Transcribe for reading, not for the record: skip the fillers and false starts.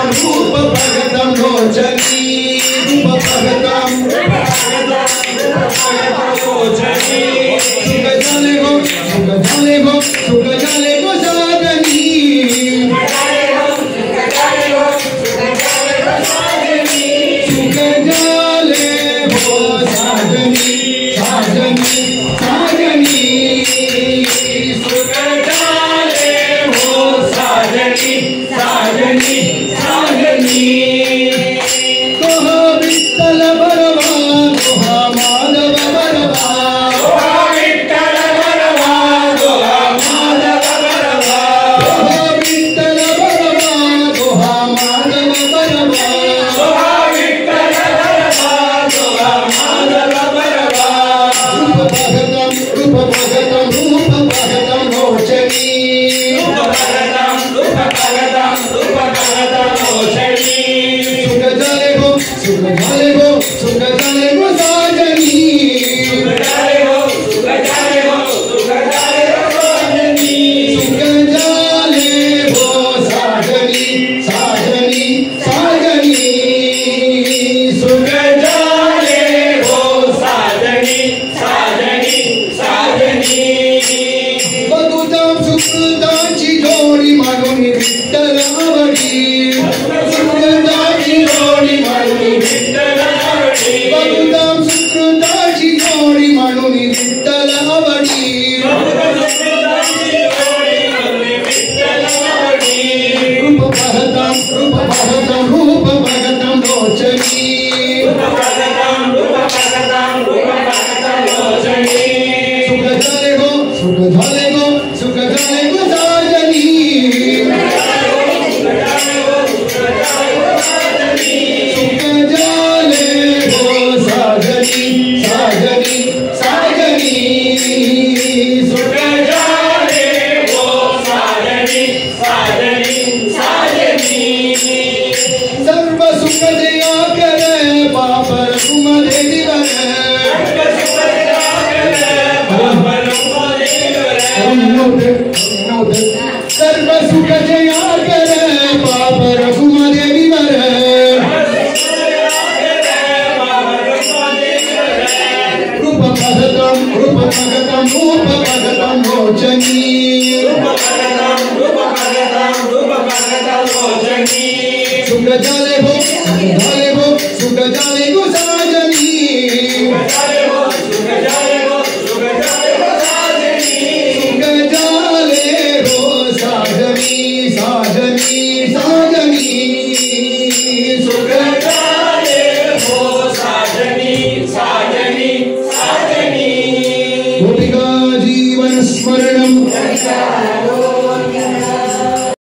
रूप भगतम लोचनी रूप भगतम लोचनी सुख जाले गो साजनी सुख जाले गो साजनी साजनी साजनी सुख जाले गो साजनी साजनी साजनी विठ्ठल बरवा दोहा माधव बरवा विठ्ठल बरवा दोहा माधव बरवा विठ्ठल बरवा दोहा माधव बरवा विठ्ठल बरवा दोहा माधव बरवा रूप भगतम लोचनी रूप भगतम लोचनी सुख जाले गो साजनी सुख जाले गो साजनी सुख जाले गो साजनी साजनी साजनी सुख जाले गो साजनी साजनी साजनी बदुताम सुकृताची जोडी मागून विठ्ठल आवडी सुकृताची जोडी मागून विठ्ठल आवडी बदुताम सुकृताची जोडी मागून विठ्ठल आवडी रूप भगतम लोचनी सुख जाले गो साजनी सुख जाले गो साजनी साजनी साजनी सुख जाले गो साजनी साजनी साजनी सर्व सुख जया करे पाप रघुम देवर सर्व सुख जया करे पाप रघुम देवर रूप भगतम लोचनी सुख जाले गो साजनी सुख जाले गो साजनी साजनी साजनी सुख जाले गो साजनी साजनी साजनी गोपिका जीवन स्मरणम